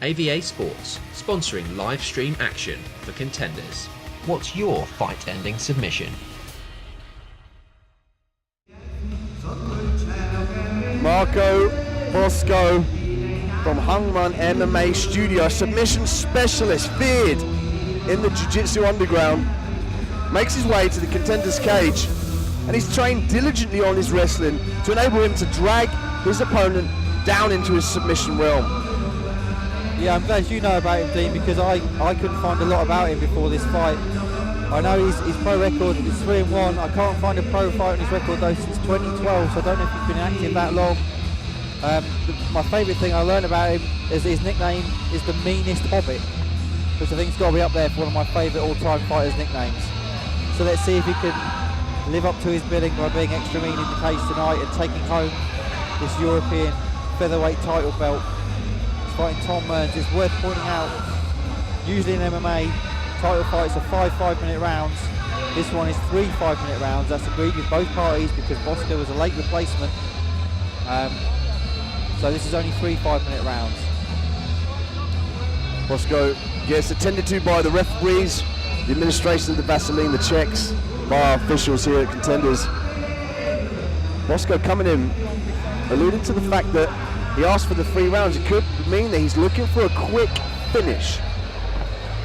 AVA Sports, sponsoring live stream action for Contenders. What's your fight-ending submission? Marco Bosco from Hungman MMA Studio, submission specialist, feared in the Jiu-Jitsu Underground, makes his way to the Contenders cage, and he's trained diligently on his wrestling to enable him to drag his opponent down into his submission realm. Yeah, I'm glad you know about him, Dean, because I couldn't find a lot about him before this fight. I know his pro record is 3-1. I can't find a pro fight on his record though since 2012, so I don't know if he's been active that long. My favourite thing I learned about him is his nickname is the Meanest Hobbit, which I think has got to be up there for one of my favourite all-time fighters' nicknames. So let's see if he can live up to his billing by being extra mean in the cage tonight and taking home this European featherweight title belt. He's fighting Tom Mearns. It's worth pointing out, usually in MMA, title fights are 5 5-minute rounds. This one is 3 5-minute rounds. That's agreed with both parties because Bosca was a late replacement. So this is only 3 5-minute rounds. Bosco gets attended to by the referees, the administration of the Vaseline, the checks, by our officials here at Contenders. Bosco coming in, alluded to the fact that he asked for the 3 rounds. It could mean that he's looking for a quick finish.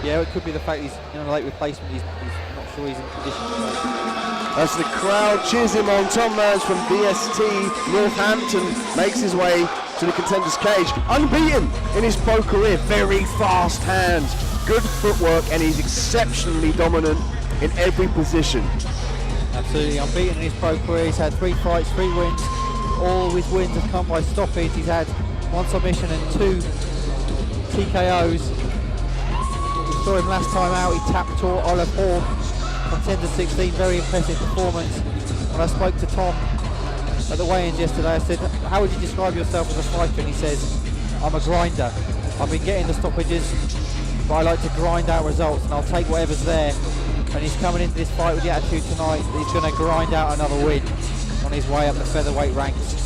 Yeah, it could be the fact he's in a late replacement. He's not sure he's in condition to fight. As the crowd cheers him on, Tom Mearns from BST Northampton makes his way to the Contenders cage. Unbeaten in his pro career, very fast hands, good footwork, and he's exceptionally dominant in every position. Absolutely unbeaten in his pro career. He's had 3 fights, 3 wins. All his wins have come by stoppage. He's had 1 submission and 2 TKOs. We saw him last time out. He tapped Olive Horn, Contenders 16. Very impressive performance. When I spoke to Tom at the weigh-ins yesterday, I said, how would you describe yourself as a fighter? And he says, I'm a grinder. I've been getting the stoppages, but I like to grind out results, and I'll take whatever's there. And he's coming into this fight with the attitude tonight that he's going to grind out another win on his way up the featherweight ranks.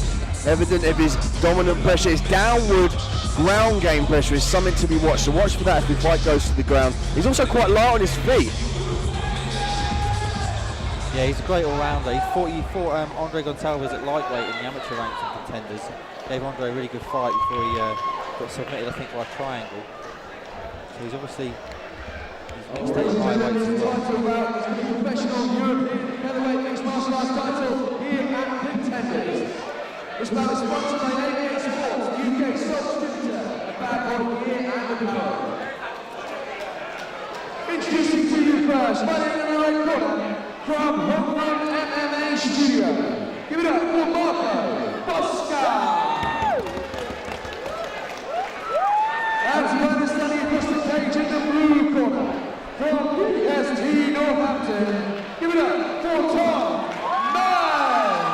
Evident of his dominant pressure, his downward ground game pressure is something to be watched. So watch for that as the fight goes to the ground. He's also quite light on his feet. Yeah, he's a great all-rounder. He fought Andre Gonçalves at lightweight in the amateur ranks of Contenders. Gave Andre a really good fight before he got submitted, I think, by a triangle. So he's obviously mixed at high weights as well. Professional European featherweight mixed martial arts title here at Contenders. This bout is sponsored by AVA Sports, UK sole distributor and bad boy here at the globe. Introducing to you first, fighting in the right corner, from Hungman MMA Studio. Give it up for Marco Bosca. And Bernard standing across the cage in the blue corner, from BST Northampton. Give it up for Tom Mearns.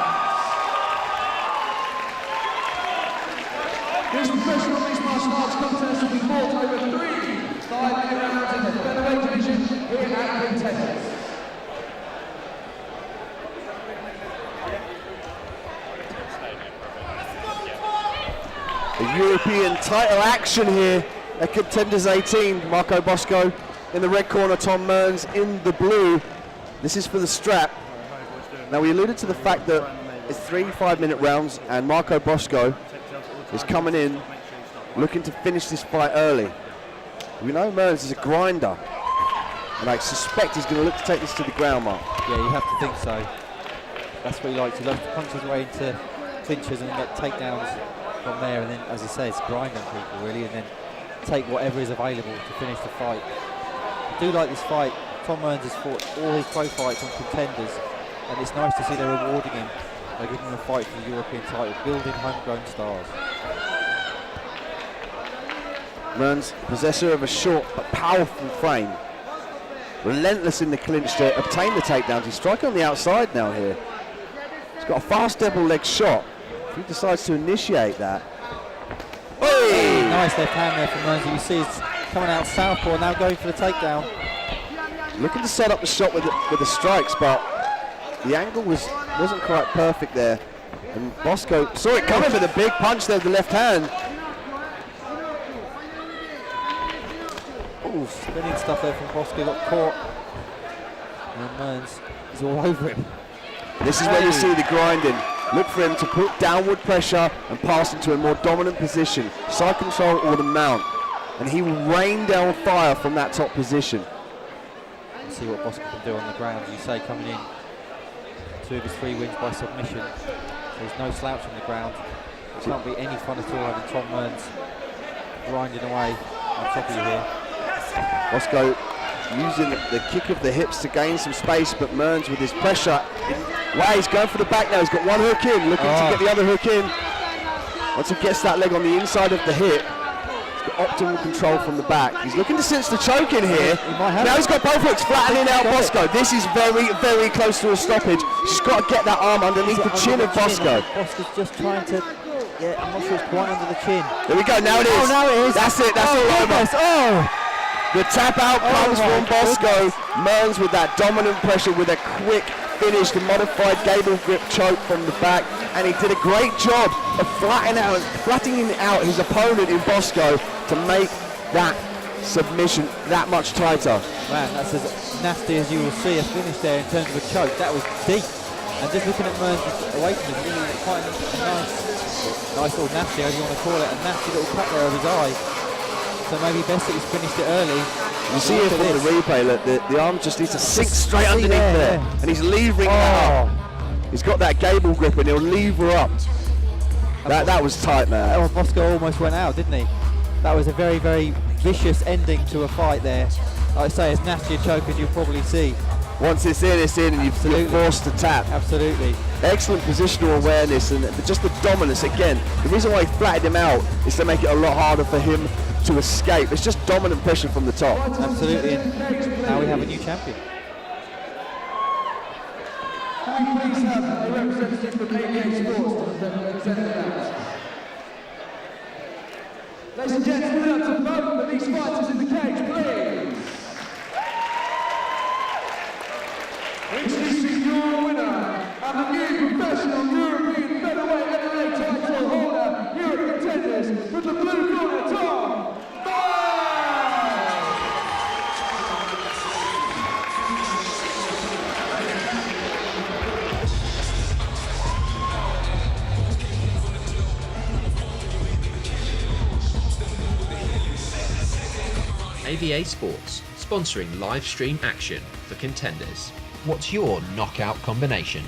This professional mixed martial arts contest will be fought over 3 5-minute rounds in the featherweight division here at Contenders. A European title action here at Contenders 18. Marco Bosco in the red corner, Tom Mearns in the blue. This is for the strap. Now we alluded to the fact that it's 3 5-minute rounds and Marco Bosco is coming in looking to finish this fight early. We know Mearns is a grinder, and I suspect he's going to look to take this to the ground, Mark. Yeah, you have to think so. That's what he likes. He loves to punch his way into clinches and get takedowns from there, and then, as he says, grind on people really, and then take whatever is available to finish the fight. I do like this fight. Tom Mearns has fought all his pro fights on Contenders, and it's nice to see they're rewarding him by giving him a fight for the European title, building homegrown stars. Mearns, possessor of a short but powerful frame, relentless in the clinch to obtain the takedowns. He's striking on the outside now here. He's got a fast double leg shot. If he decides to initiate that. Hey! Nice left hand there from Mearns. You see he's coming out southpaw, now going for the takedown. Looking to set up the shot with the strikes, but the angle wasn't quite perfect there. And Bosco saw it coming with a big punch there with the left hand. spinning stuff there from Bosca, got caught. And Mearns is all over him. This is where you see the grinding. Look for him to put downward pressure and pass into a more dominant position, side control or the mount. And he will rain down fire from that top position. Let's see what Bosca can do on the ground. As you say, coming in, 2 of his 3 wins by submission. There's no slouch on the ground. It can't be any fun at all having Tom Mearns grinding away on top of you here. Bosco using the kick of the hips to gain some space, but Mearns with his pressure. Wow, he's going for the back now. He's got one hook in, looking to get the other hook in. Once he gets that leg on the inside of the hip, he's got optimal control from the back. He's looking to cinch the choke in here. Now he's got both hooks flattening out Bosco. This is very, very close to a stoppage. He's got to get that arm underneath the chin of Bosco. Bosca's just trying to, I'm not sure it's quite under the chin. There we go, now it is. Oh, now it is. That's it, that's all over. Oh! The tap out comes from Bosco. Mearns with that dominant pressure with a quick finish, the modified gable grip choke from the back, and he did a great job of flattening out his opponent in Bosco to make that submission that much tighter. Man, that's as nasty as you will see a finish there in terms of a choke. That was deep. And just looking at Mearns away from him, really quite a nice little nasty, as you want to call it, a nasty little cut there of his eye. So maybe best that he's finished it early. You see here from the replay, look, the arm just needs to sink straight underneath there. And he's levering that up. He's got that gable grip and he'll lever up. That was tight, man. Oh, Bosco almost went out, didn't he? That was a very, very vicious ending to a fight there. Like I say, as nasty a choke as you'll probably see. Once it's in, and you're forced to tap. Absolutely. Excellent positional awareness and just the dominance. Again, the reason why he flattened him out is to make it a lot harder for him to escape. It's just dominant pressure from the top. Absolutely, and now we have a new champion. Can we please have a representative from 88 Sports to represent the match? Ladies and gentlemen, to vote for these fighters in the cage, please. Introducing your winner and the new professional European featherweight MMA title holder here at Contenders with the blue corner, Tom Mearns! AVA Sports, sponsoring live stream action for Contenders. What's your knockout combination?